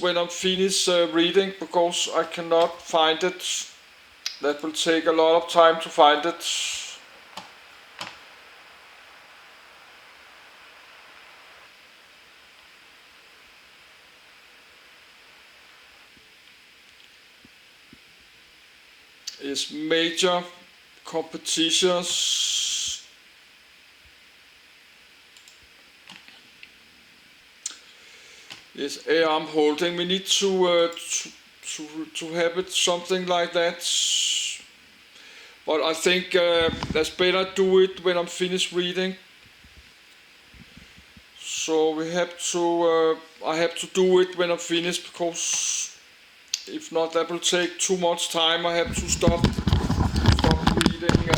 when I'm finished reading, because I cannot find it. That will take a lot of time to find it. It's major competitions. Yes, arm holding. We need to have it something like that. But I think that's better do it when I'm finished reading. So we have to. I have to do it when I'm finished, because if not, that will take too much time. I have to stop reading.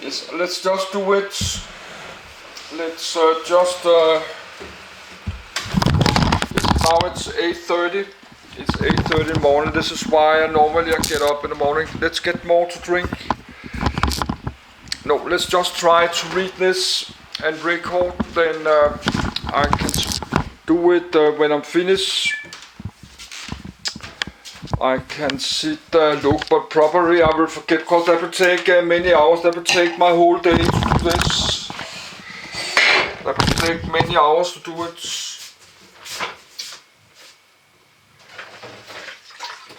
Yes, let's just do it. Let's just. Now it's 8:30. It's 8:30 in the morning. This is why I normally get up in the morning. Let's get more to drink. No, let's just try to read this and record. Then I can do it when I'm finished. I can sit look, but probably I will forget, because that will take many hours. That will take my whole day to do this. That will take many hours to do it.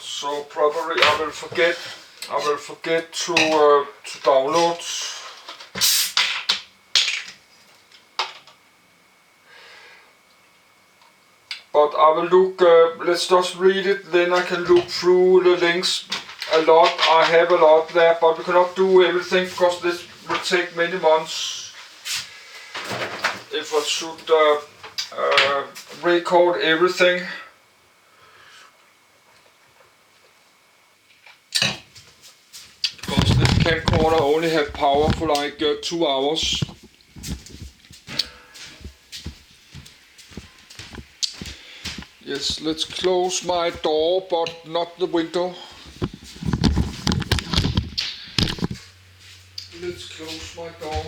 So probably I will forget. I will forget to download. But I will look. Let's just read it. Then I can look through the links a lot. I have a lot there, but we cannot do everything, because this will take many months. If I should record everything. Because this camcorder only have power for like 2 hours. Yes, let's close my door, but not the window. Let's close my door.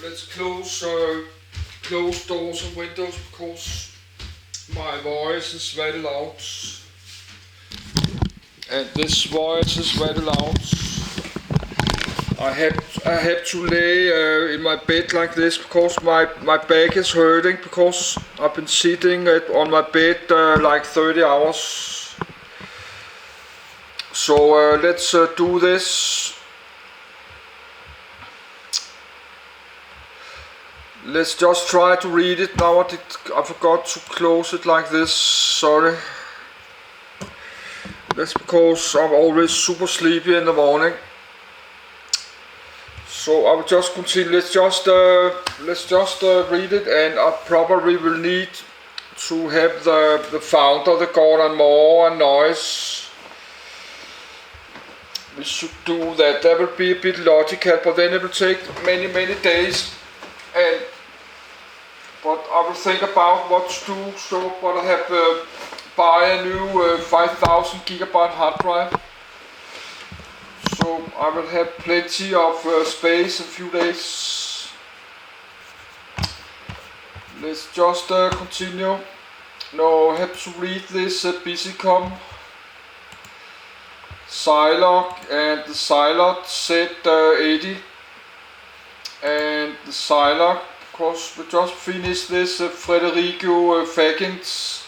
Let's close doors and windows, because my voice is very loud, and this voice is very loud. I have to lay in my bed like this, because my back is hurting, because I've been sitting on my bed like 30 hours. So let's do this. Let's just try to read it now. I forgot to close it like this. Sorry. That's because I'm always super sleepy in the morning. So I will just continue. Let's just read it, and I probably will need to have the founder, the Gordon Moore and noise. We should do that. That will be a bit logical, but then it will take many days. But I will think about what to do. So, but I have buy a new 5000 gigabyte hard drive. So I will have plenty of space in a few days. Let's just continue. Now I have to read this BusyCom Zilog and the Zilog Z80 and the Zilog. Of course, we just finished this Federico Faggins,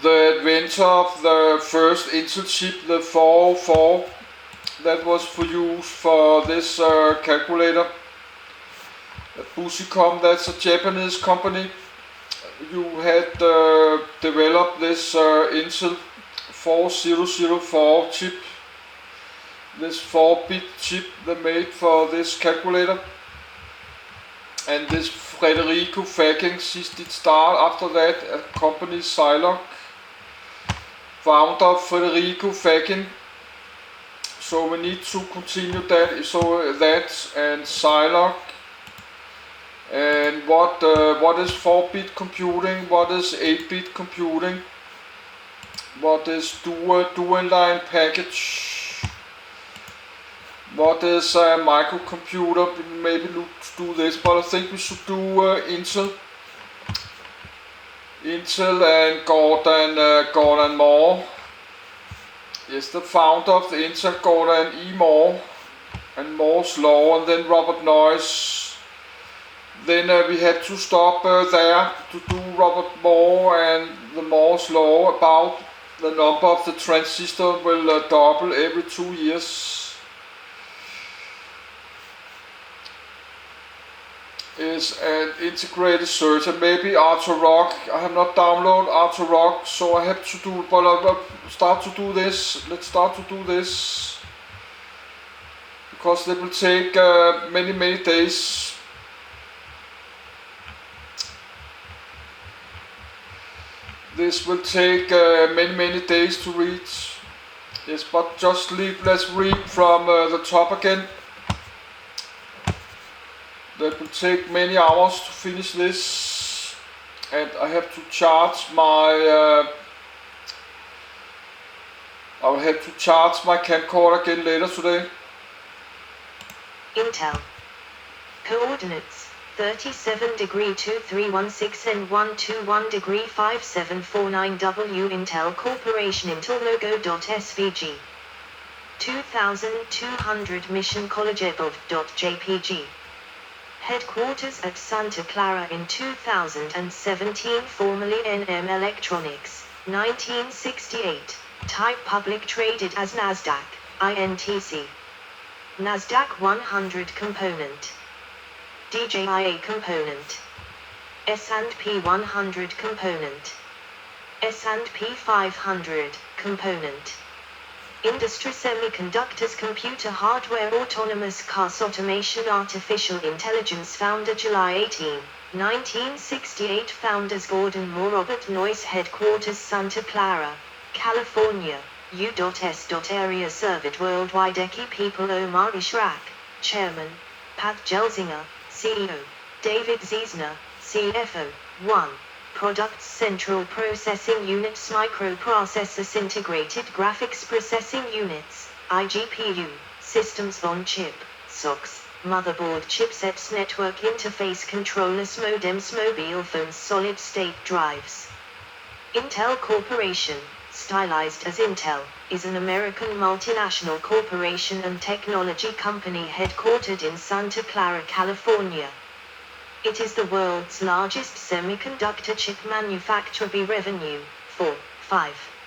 the inventor of the first Intel chip, the 404, that was for use for this calculator. BusyCom, that's a Japanese company. You had developed this Intel 4004 chip, this 4-bit chip they made for this calculator. And this Federico Faggins, he did start after that a company Zilog. Founder Federico Faggins. So we need to continue that. So that and Zilog. And what is 4-bit computing? What is 8-bit computing? What is dual line package? What is a microcomputer? Maybe look to do this, but I think we should do Intel and Gordon Moore. Yes, the founder of the Intel, Gordon E. Moore, and Moore's law, and then Robert Noyce. Then we had to stop there to do Robert Moore and the Moore's law about the number of the transistor will double every 2 years. Is an integrated circuit, maybe ArtuRock. I have not downloaded ArtuRock, so I have to do, but I'll start to do this. Let's start to do this, because it will take many days. This will take many days to read. Yes, but just let's read from the top again. That will take many hours to finish this, and I have to charge my I will have to charge my camcorder again later today. Intel. Coordinates 37°2316 and 121°5749 Intel Corporation Intel logo.svg 2200 Mission College above.jpg. Headquarters at Santa Clara in 2017, formerly NM Electronics, 1968. Type public traded as NASDAQ, INTC. NASDAQ 100 component. DJIA component. S&P 100 component. S&P 500 component. Industry semiconductors, computer hardware, autonomous cars, automation, artificial intelligence. Founder July 18, 1968. Founders Gordon Moore, Robert Noyce. Headquarters Santa Clara, California. U.S. Area served worldwide. Eki people Omar Ishrak, Chairman. Pat Gelsinger, CEO. David Ziesner, CFO. 1. Products: Central Processing Units, Microprocessors, Integrated Graphics Processing Units, IGPU, Systems on Chip, SoCs, Motherboard Chipsets, Network Interface Controllers, Modems, Mobile Phones, Solid-State Drives. Intel Corporation, stylized as Intel, is an American multinational corporation and technology company headquartered in Santa Clara, California. It is the world's largest semiconductor chip manufacturer by revenue, 5,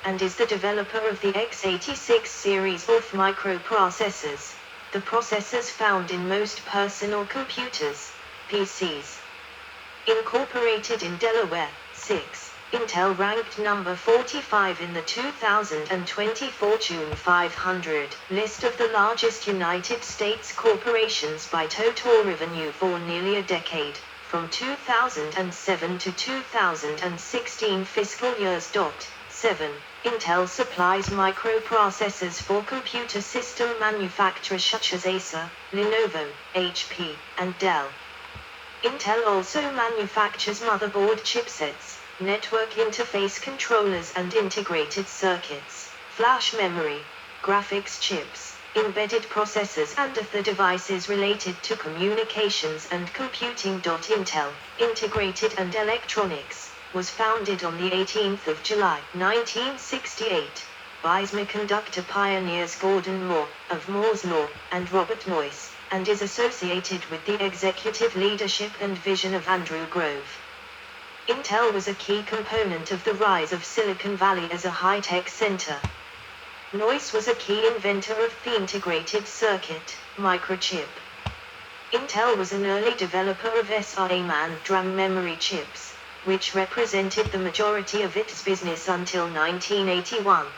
and is the developer of the x86 series of microprocessors, the processors found in most personal computers, PCs. Incorporated in Delaware, 6. Intel ranked number 45 in the 2020 Fortune 500 list of the largest United States corporations by total revenue for nearly a decade, from 2007 to 2016 fiscal years. 7. Intel supplies microprocessors for computer system manufacturers such as Acer, Lenovo, HP, and Dell. Intel also manufactures motherboard chipsets, network interface controllers and integrated circuits, flash memory, graphics chips, embedded processors and other devices related to communications and computing. Intel, Integrated and Electronics, was founded on the 18th of July 1968 by semiconductor pioneers Gordon Moore, of Moore's Law, and Robert Noyce, and is associated with the executive leadership and vision of Andrew Grove. Intel was a key component of the rise of Silicon Valley as a high-tech center. Noyce was a key inventor of the integrated circuit, microchip. Intel was an early developer of SRAM DRAM memory chips, which represented the majority of its business until 1981.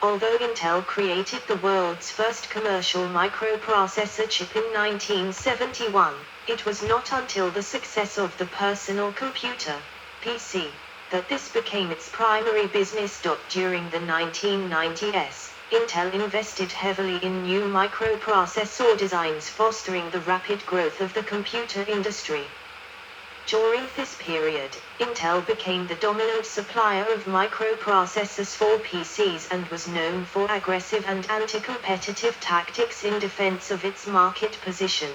Although Intel created the world's first commercial microprocessor chip in 1971, it was not until the success of the personal computer, PC, that this became its primary business. During the 1990s, Intel invested heavily in new microprocessor designs, fostering the rapid growth of the computer industry. During this period, Intel became the dominant supplier of microprocessors for PCs and was known for aggressive and anti-competitive tactics in defense of its market position,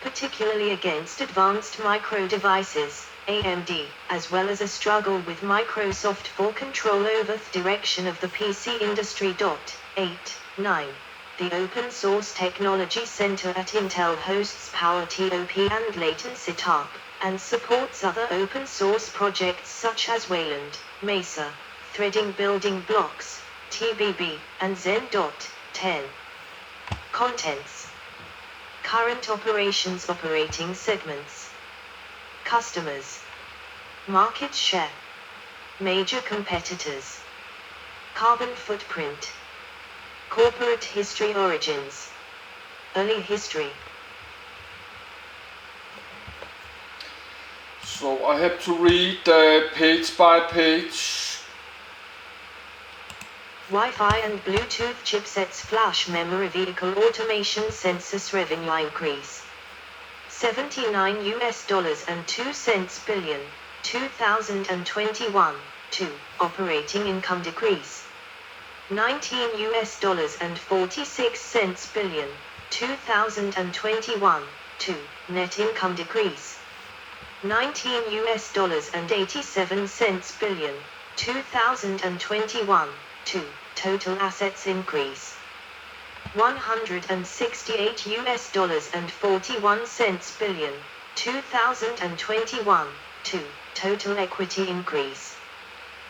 particularly against Advanced Micro Devices, AMD, as well as a struggle with Microsoft for control over the direction of the PC industry. 8.9. The Open Source Technology Center at Intel hosts PowerTOP and Latency TOP, and supports other open source projects such as Wayland, Mesa, Threading Building Blocks, TBB, and Zen. 10. Contents. Current operations, operating segments. Customers. Market share. Major competitors. Carbon footprint. Corporate history, origins. Early history. So I have to read page by page. Wi-Fi and Bluetooth chipsets, flash memory, vehicle automation, census revenue increase. $79.02 billion, 2021. 2. Operating income decrease. $19.46 billion, 2021. 2. Net income decrease. $19.87 billion, 2021. 2. Total assets increase. $168.41 billion, 2021. 2. Total equity increase.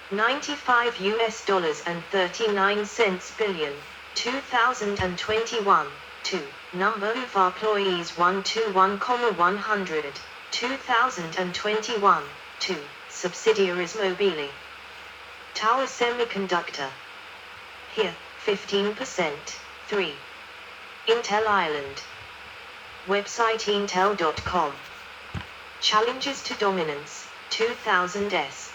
$95.39 billion, 2021. 2. Number of employees 121,100, 2021. 2. Subsidiaries Mobile. Tower Semiconductor. Here, 15%. 3. Intel Ireland. Website intel.com. Challenges to dominance, 2000s.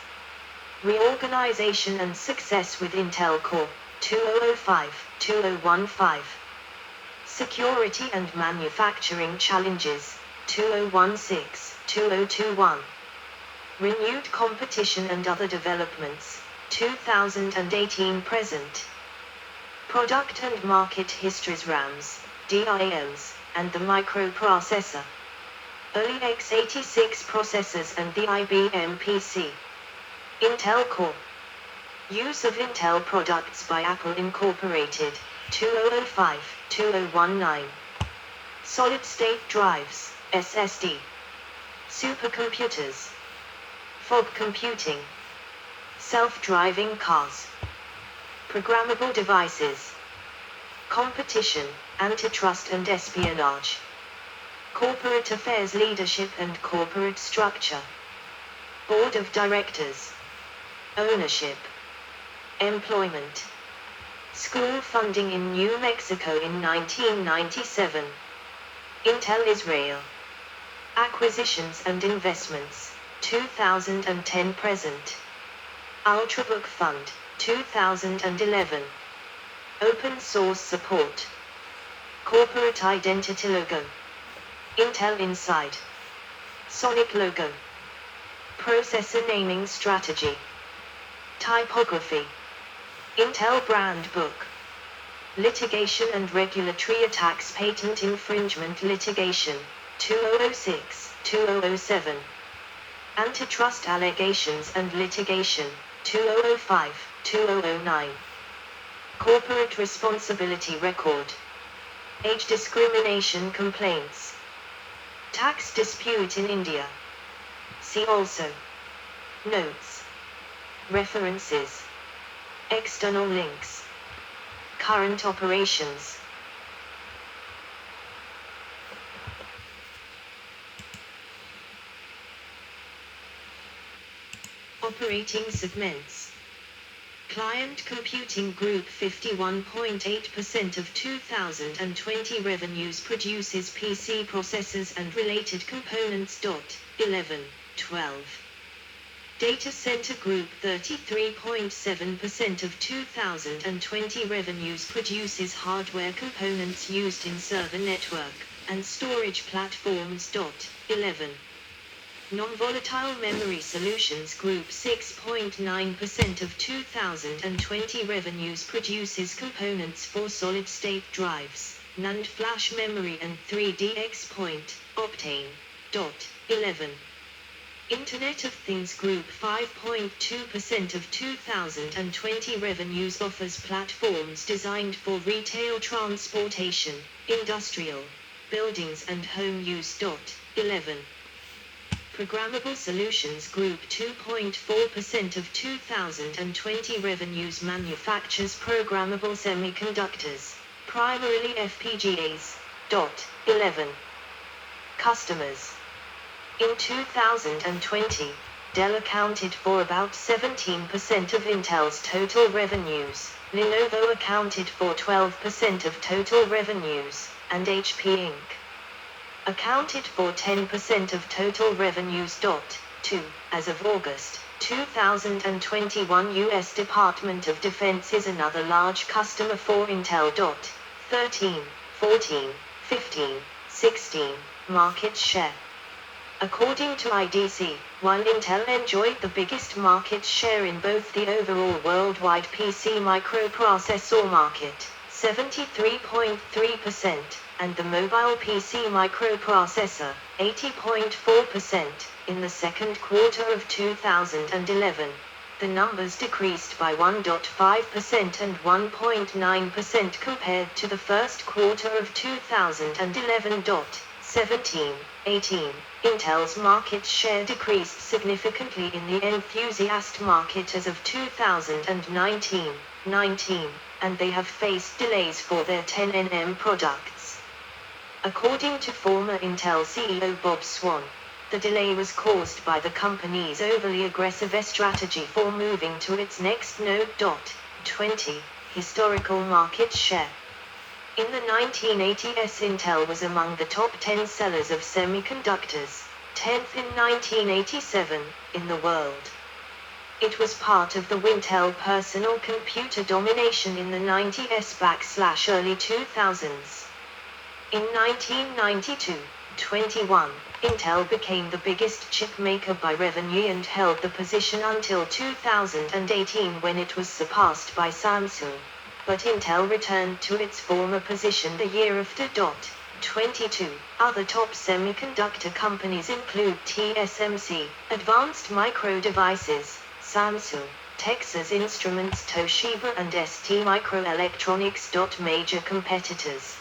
Reorganization and success with Intel Core, 2005-2015. Security and manufacturing challenges, 2016-2021. Renewed competition and other developments, 2018 present. Product and market histories, RAMs, DRAMs, and the microprocessor. Early x86 processors and the IBM PC. Intel Core. Use of Intel products by Apple Incorporated, 2005-2019. Solid-state drives, SSD. Supercomputers. Fog computing. Self-driving cars. Programmable devices. Competition, antitrust and espionage. Corporate affairs, leadership and corporate structure. Board of directors. Ownership. Employment. School funding in New Mexico in 1997. Intel Israel. Acquisitions and investments, 2010 present. Ultrabook Fund, 2011. Open source support. Corporate identity logo. Intel Inside. Sonic logo. Processor naming strategy. Typography. Intel brand book. Litigation and regulatory attacks, patent infringement litigation, 2006-2007. Antitrust allegations and litigation, 2005-2009. Corporate responsibility record. Age discrimination complaints. Tax dispute in India. See also. Notes. References. External links. Current operations. Operating segments. Client Computing Group, 51.8% of 2020 revenues produces PC processors and related components. 11, 12. Data Center Group 33.7% of 2020 revenues produces hardware components used in server network and storage platforms. 11. Non-volatile Memory Solutions Group 6.9% of 2020 revenues produces components for solid-state drives, NAND flash memory and 3D XPoint, Optane. 11. Internet of Things Group 5.2% of 2020 revenues offers platforms designed for retail transportation, industrial, buildings and home use. 11. Programmable Solutions Group 2.4% of 2020 revenues manufactures programmable semiconductors, primarily FPGAs. 11. Customers. In 2020, Dell accounted for about 17% of Intel's total revenues, Lenovo accounted for 12% of total revenues, and HP Inc. accounted for 10% of total revenues. 2. As of August 2021, U.S. Department of Defense is another large customer for Intel. 13, 14, 15, 16. Market share. According to IDC, while Intel enjoyed the biggest market share in both the overall worldwide PC microprocessor market, 73.3%, and the mobile PC microprocessor, 80.4%, in the second quarter of 2011, the numbers decreased by 1.5% and 1.9% compared to the first quarter of 2011. 17, 18. Intel's market share decreased significantly in the enthusiast market as of 2019, and they have faced delays for their 10nm products. According to former Intel CEO Bob Swan, the delay was caused by the company's overly aggressive strategy for moving to its next node. 20. Historical market share. In the 1980s, Intel was among the top 10 sellers of semiconductors, 10th in 1987, in the world. It was part of the Wintel personal computer domination in the 90s/early 2000s. In 1992, 21, Intel became the biggest chip maker by revenue and held the position until 2018 when it was surpassed by Samsung. But Intel returned to its former position the year after. 22. Other top semiconductor companies include TSMC, Advanced Micro Devices, Samsung, Texas Instruments, Toshiba and STMicroelectronics. Major competitors.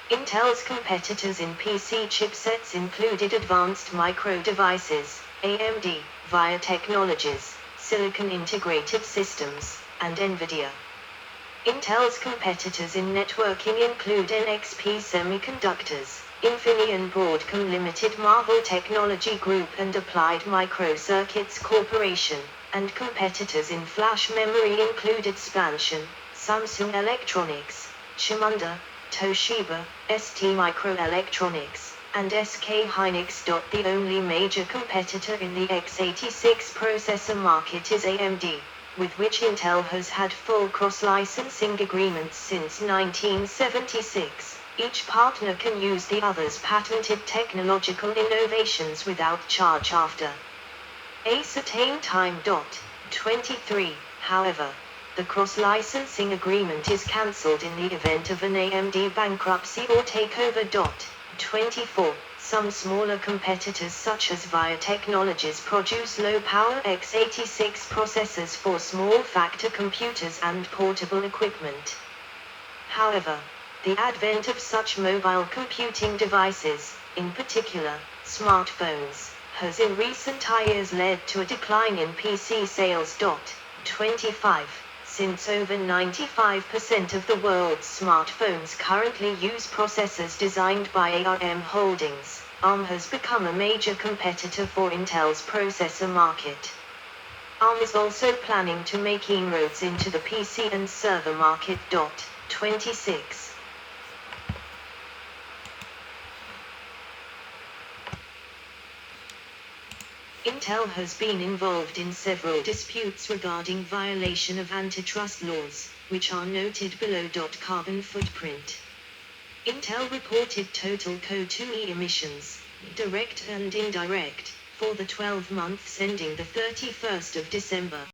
Intel's competitors in PC chipsets included Advanced Micro Devices, AMD, VIA Technologies, Silicon Integrated Systems, and NVIDIA. Intel's competitors in networking include NXP Semiconductors, Infineon Broadcom Limited, Marvell Technology Group and Applied Microcircuits Corporation, and competitors in flash memory included Spansion, Samsung Electronics, Chimunda, Toshiba, STMicroelectronics, and SK Hynix. The only major competitor in the x86 processor market is AMD, with which Intel has had full cross-licensing agreements since 1976. Each partner can use the other's patented technological innovations without charge after a certain time. 23. However, the cross-licensing agreement is cancelled in the event of an AMD bankruptcy or takeover. 24. Some smaller competitors such as VIA Technologies produce low-power x86 processors for small-factor computers and portable equipment. However, the advent of such mobile computing devices, in particular, smartphones, has in recent years led to a decline in PC sales. 25. Since over 95% of the world's smartphones currently use processors designed by ARM Holdings, ARM has become a major competitor for Intel's processor market. ARM is also planning to make inroads into the PC and server market. 26. In Intel has been involved in several disputes regarding violation of antitrust laws, which are noted below. Carbon footprint. Intel reported total CO2e emissions, direct and indirect, for the 12 months ending the 31st of December